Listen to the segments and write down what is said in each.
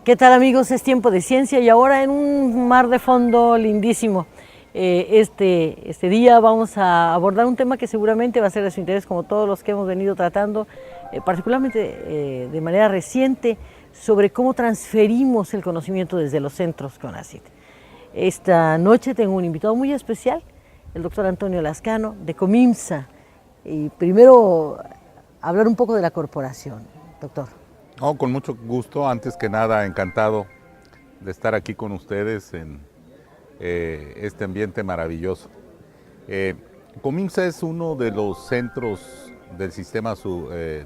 ¿Qué tal, amigos? Es tiempo de ciencia y ahora en un mar de fondo lindísimo. Este día vamos a abordar un tema que seguramente va a ser de su interés, como todos los que hemos venido tratando, particularmente de manera reciente, sobre cómo transferimos el conocimiento desde los centros CONACYT. Esta noche tengo un invitado muy especial, el doctor Antonio Lascano, de Comimsa. Y primero, hablar un poco de la corporación, doctor. No, con mucho gusto. Antes que nada, encantado de estar aquí con ustedes en este ambiente maravilloso. Comimsa es uno de los centros del sistema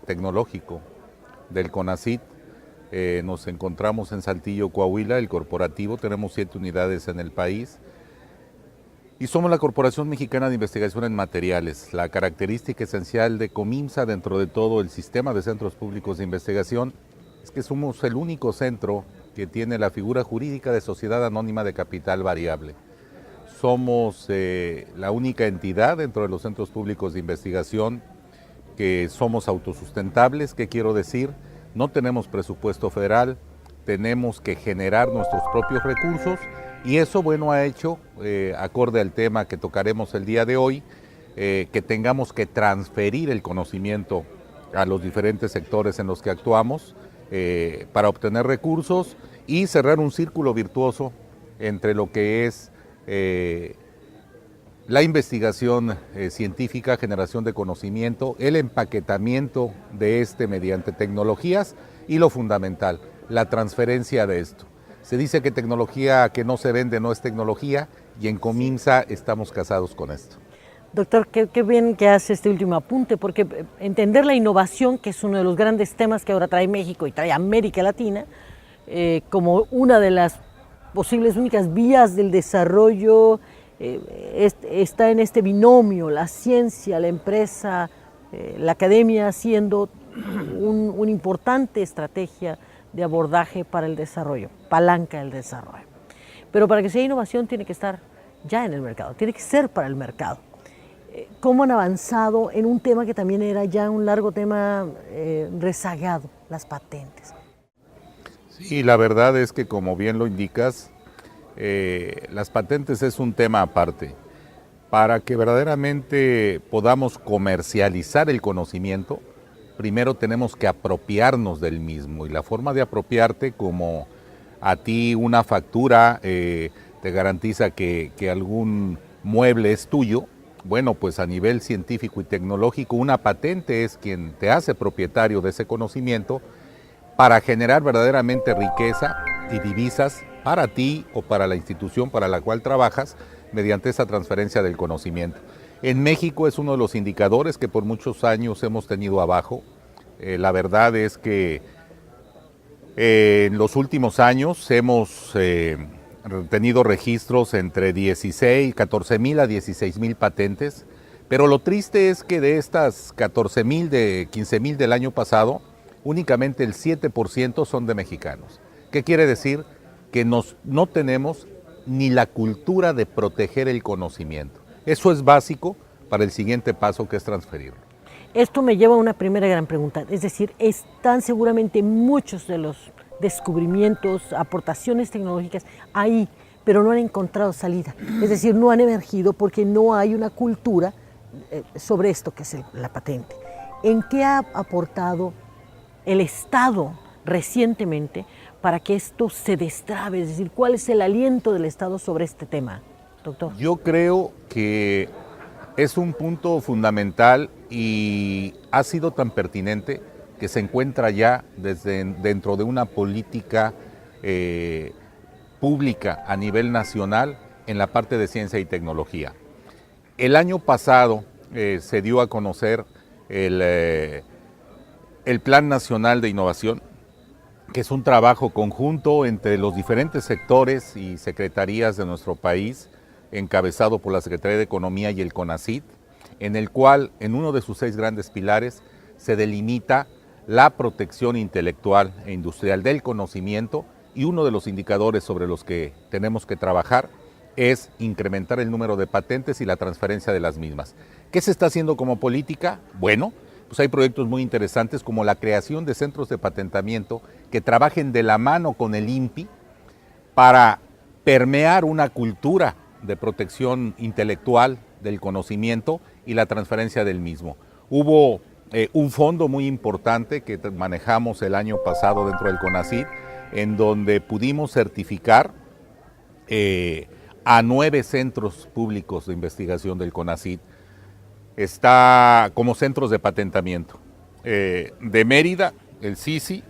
tecnológico del CONACYT. Nos encontramos en Saltillo, Coahuila, el corporativo. Tenemos 7 unidades en el país. Y somos la Corporación Mexicana de Investigación en Materiales. La característica esencial de Comimsa dentro de todo el sistema de centros públicos de investigación es que somos el único centro que tiene la figura jurídica de sociedad anónima de capital variable. Somos la única entidad dentro de los centros públicos de investigación que somos autosustentables. ¿Qué quiero decir? No tenemos presupuesto federal, tenemos que generar nuestros propios recursos. Y eso, bueno, ha hecho, acorde al tema que tocaremos el día de hoy, que tengamos que transferir el conocimiento a los diferentes sectores en los que actuamos para obtener recursos y cerrar un círculo virtuoso entre lo que es la investigación científica, generación de conocimiento, el empaquetamiento de mediante tecnologías y lo fundamental, la transferencia de esto. Se dice que tecnología que no se vende no es tecnología y en Comimsa estamos casados con esto. Doctor, qué bien que hace este último apunte, porque entender la innovación, que es uno de los grandes temas que ahora trae México y trae América Latina, como una de las posibles únicas vías del desarrollo, está en este binomio, la ciencia, la empresa, la academia siendo una importante estrategia de abordaje para el desarrollo, palanca del desarrollo. Pero para que sea innovación tiene que estar ya en el mercado, tiene que ser para el mercado. ¿Cómo han avanzado en un tema que también era ya un largo tema rezagado, las patentes? Sí, la verdad es que, como bien lo indicas, las patentes es un tema aparte. Para que verdaderamente podamos comercializar el conocimiento, primero tenemos que apropiarnos del mismo, y la forma de apropiarte, como a ti una factura te garantiza que algún mueble es tuyo, bueno, pues a nivel científico y tecnológico una patente es quien te hace propietario de ese conocimiento para generar verdaderamente riqueza y divisas para ti o para la institución para la cual trabajas mediante esa transferencia del conocimiento. En México es uno de los indicadores que por muchos años hemos tenido abajo. La verdad es que en los últimos años hemos tenido registros entre 14,000 a 16,000 patentes, pero lo triste es que de estas 14,000, de 15,000 del año pasado, únicamente el 7% son de mexicanos. ¿Qué quiere decir? Que no tenemos ni la cultura de proteger el conocimiento. Eso es básico para el siguiente paso, que es transferirlo. Esto me lleva a una primera gran pregunta, es decir, están seguramente muchos de los descubrimientos, aportaciones tecnológicas ahí, pero no han encontrado salida, es decir, no han emergido porque no hay una cultura sobre esto que es la patente. ¿En qué ha aportado el Estado recientemente para que esto se destrabe? Es decir, ¿cuál es el aliento del Estado sobre este tema, doctor? Yo creo que es un punto fundamental y ha sido tan pertinente que se encuentra ya dentro de una política pública a nivel nacional en la parte de ciencia y tecnología. El año pasado se dio a conocer el Plan Nacional de Innovación, que es un trabajo conjunto entre los diferentes sectores y secretarías de nuestro país, encabezado por la Secretaría de Economía y el CONACYT, en el cual en uno de sus 6 grandes pilares se delimita la protección intelectual e industrial del conocimiento, y uno de los indicadores sobre los que tenemos que trabajar es incrementar el número de patentes y la transferencia de las mismas. ¿Qué se está haciendo como política? Bueno, pues hay proyectos muy interesantes como la creación de centros de patentamiento que trabajen de la mano con el INPI para permear una cultura de protección intelectual del conocimiento y la transferencia del mismo. Hubo un fondo muy importante que manejamos el año pasado dentro del CONACYT, en donde pudimos certificar a 9 centros públicos de investigación del CONACYT, está como centros de patentamiento. De Mérida, el CICI,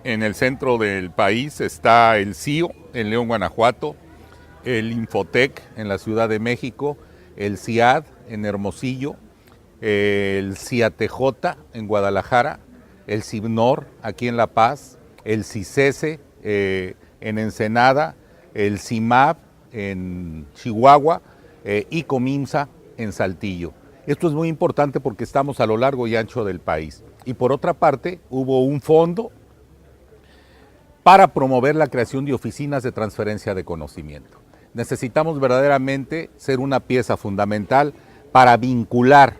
en el centro del país está el CIO en León, Guanajuato, el Infotec en la Ciudad de México, el CIAD en Hermosillo, el CIATJ en Guadalajara, el CIBNOR aquí en La Paz, el CICESE en Ensenada, el CIMAB en Chihuahua y Comimsa en Saltillo. Esto es muy importante porque estamos a lo largo y ancho del país. Y por otra parte, hubo un fondo para promover la creación de oficinas de transferencia de conocimiento. Necesitamos verdaderamente ser una pieza fundamental para vincular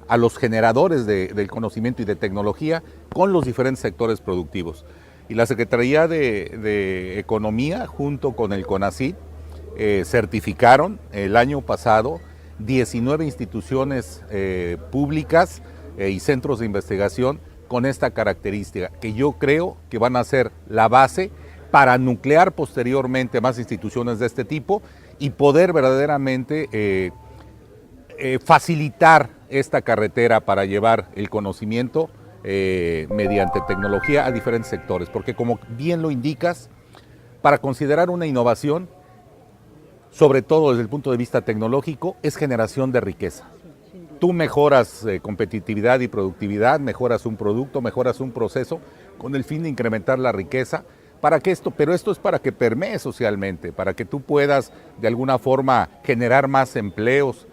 a los generadores del conocimiento y de tecnología con los diferentes sectores productivos. Y la Secretaría de Economía, junto con el CONACYT, certificaron el año pasado 19 instituciones públicas y centros de investigación con esta característica, que yo creo que van a ser la base para nuclear posteriormente más instituciones de este tipo y poder verdaderamente facilitar esta carretera para llevar el conocimiento mediante tecnología a diferentes sectores, porque como bien lo indicas, para considerar una innovación, sobre todo desde el punto de vista tecnológico, es generación de riqueza. Tú mejoras competitividad y productividad, mejoras un producto, mejoras un proceso con el fin de incrementar la riqueza. ¿Para qué esto? Pero esto es para que permee socialmente, para que tú puedas de alguna forma generar más empleos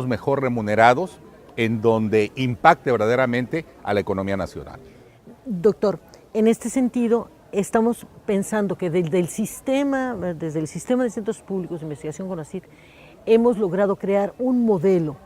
mejor remunerados, en donde impacte verdaderamente a la economía nacional. Doctor, en este sentido, estamos pensando que desde el sistema de centros públicos de investigación CONACYT, hemos logrado crear un modelo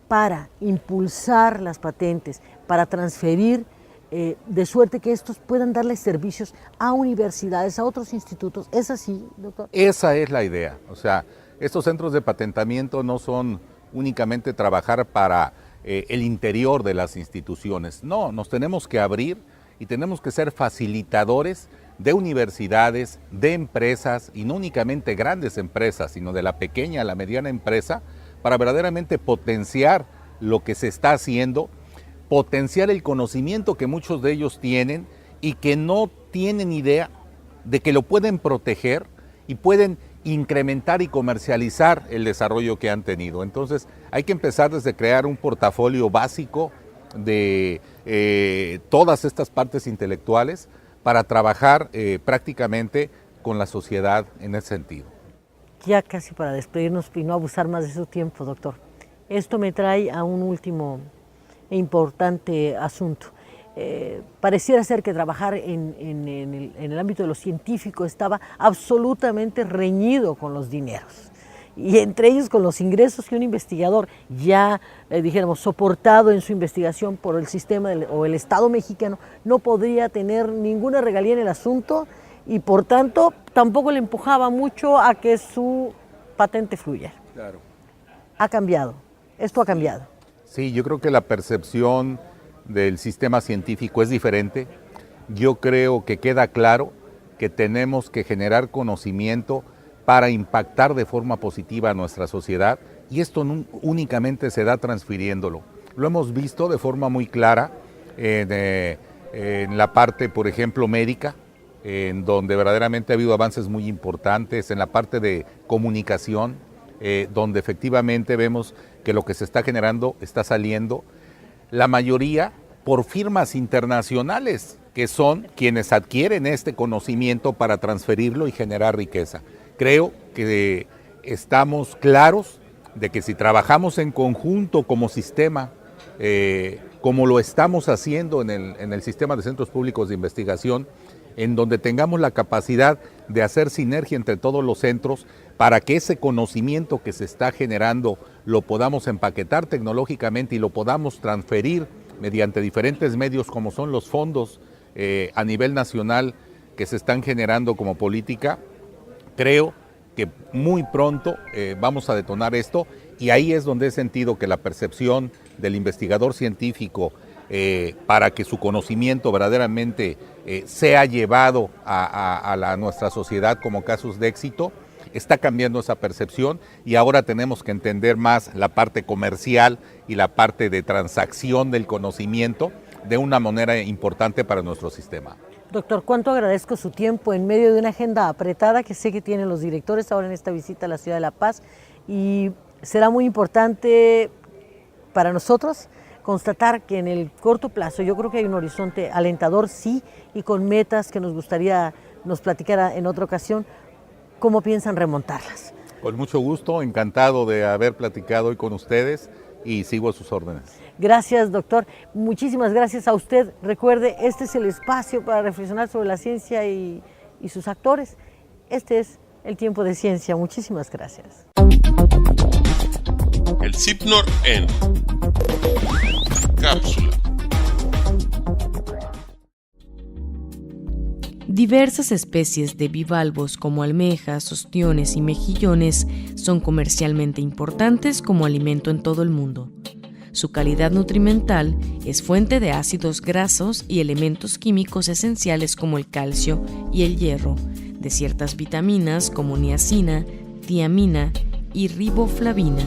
para impulsar las patentes, para transferir, de suerte que estos puedan darle servicios a universidades, a otros institutos. ¿Es así, doctor? Esa es la idea. O sea, estos centros de patentamiento no son únicamente trabajar para el interior de las instituciones. No, nos tenemos que abrir y tenemos que ser facilitadores de universidades, de empresas, y no únicamente grandes empresas, sino de la pequeña a la mediana empresa, para verdaderamente potenciar lo que se está haciendo, potenciar el conocimiento que muchos de ellos tienen y que no tienen idea de que lo pueden proteger y pueden incrementar y comercializar el desarrollo que han tenido. Entonces hay que empezar desde crear un portafolio básico de todas estas partes intelectuales para trabajar prácticamente con la sociedad en ese sentido. Ya casi para despedirnos y no abusar más de su tiempo, doctor. Esto me trae a un último e importante asunto. Pareciera ser que trabajar en el ámbito de lo científico estaba absolutamente reñido con los dineros, y entre ellos con los ingresos que un investigador ya, dijéramos, soportado en su investigación por el sistema o el Estado mexicano, no podría tener ninguna regalía en el asunto, y por tanto tampoco le empujaba mucho a que su patente fluya. Claro. Ha cambiado, esto ha cambiado. Sí, yo creo que la percepción del sistema científico es diferente. Yo creo que queda claro que tenemos que generar conocimiento para impactar de forma positiva a nuestra sociedad, y esto no únicamente se da transfiriéndolo. Lo hemos visto de forma muy clara en la parte, por ejemplo, médica, en donde verdaderamente ha habido avances muy importantes, en la parte de comunicación, donde efectivamente vemos que lo que se está generando está saliendo, la mayoría por firmas internacionales, que son quienes adquieren este conocimiento para transferirlo y generar riqueza. Creo que estamos claros de que si trabajamos en conjunto como sistema, como lo estamos haciendo en el sistema de centros públicos de investigación, en donde tengamos la capacidad de hacer sinergia entre todos los centros para que ese conocimiento que se está generando lo podamos empaquetar tecnológicamente y lo podamos transferir mediante diferentes medios como son los fondos a nivel nacional que se están generando como política. Creo que muy pronto vamos a detonar esto, y ahí es donde he sentido que la percepción del investigador científico para que su conocimiento verdaderamente sea llevado a nuestra sociedad como casos de éxito, está cambiando esa percepción, y ahora tenemos que entender más la parte comercial y la parte de transacción del conocimiento de una manera importante para nuestro sistema. Doctor, cuánto agradezco su tiempo en medio de una agenda apretada que sé que tienen los directores ahora en esta visita a la ciudad de La Paz, y será muy importante para nosotros constatar que en el corto plazo yo creo que hay un horizonte alentador, sí, y con metas que nos gustaría nos platicara en otra ocasión, cómo piensan remontarlas. Con mucho gusto, encantado de haber platicado hoy con ustedes y sigo a sus órdenes. Gracias, doctor. Muchísimas gracias a usted. Recuerde, este es el espacio para reflexionar sobre la ciencia y sus actores. Este es el tiempo de ciencia. Muchísimas gracias. El CIPNOR en cápsula. Diversas especies de bivalvos como almejas, ostiones y mejillones son comercialmente importantes como alimento en todo el mundo. Su calidad nutrimental es fuente de ácidos grasos y elementos químicos esenciales como el calcio y el hierro, de ciertas vitaminas como niacina, tiamina y riboflavina,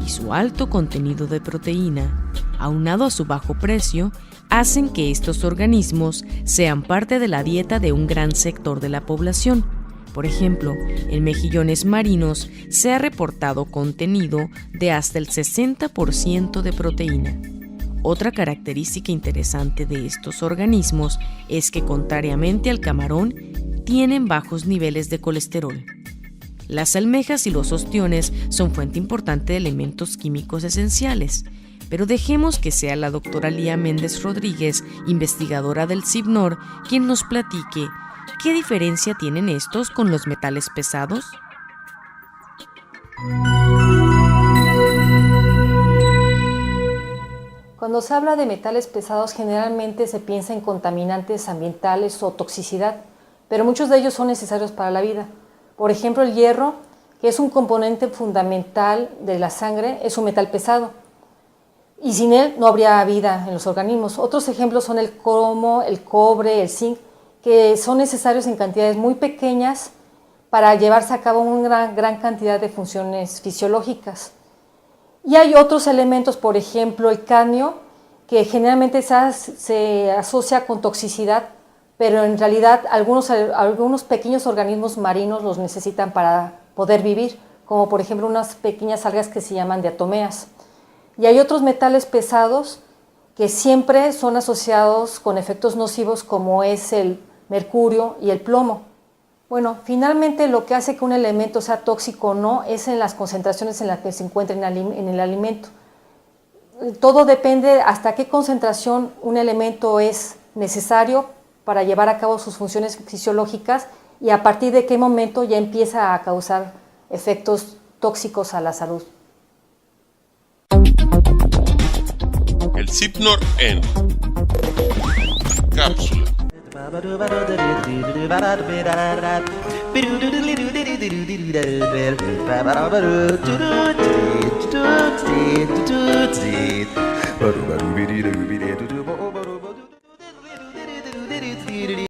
y su alto contenido de proteína, aunado a su bajo precio, hacen que estos organismos sean parte de la dieta de un gran sector de la población. Por ejemplo, en mejillones marinos se ha reportado contenido de hasta el 60% de proteína. Otra característica interesante de estos organismos es que, contrariamente al camarón, tienen bajos niveles de colesterol. Las almejas y los ostiones son fuente importante de elementos químicos esenciales, pero dejemos que sea la doctora Lía Méndez Rodríguez, investigadora del CIPNOR, quien nos platique ¿qué diferencia tienen estos con los metales pesados? Cuando se habla de metales pesados, generalmente se piensa en contaminantes ambientales o toxicidad, pero muchos de ellos son necesarios para la vida. Por ejemplo, el hierro, que es un componente fundamental de la sangre, es un metal pesado, y sin él no habría vida en los organismos. Otros ejemplos son el cromo, el cobre, el zinc, que son necesarios en cantidades muy pequeñas para llevarse a cabo una gran cantidad de funciones fisiológicas. Y hay otros elementos, por ejemplo el cadmio, que generalmente se asocia con toxicidad, pero en realidad algunos pequeños organismos marinos los necesitan para poder vivir, como por ejemplo unas pequeñas algas que se llaman diatomeas. Y hay otros metales pesados que siempre son asociados con efectos nocivos, como es el mercurio y el plomo. Bueno, finalmente lo que hace que un elemento sea tóxico o no es en las concentraciones en las que se encuentra en el alimento. Todo depende hasta qué concentración un elemento es necesario para llevar a cabo sus funciones fisiológicas y a partir de qué momento ya empieza a causar efectos tóxicos a la salud. El CIPNOR en cápsula.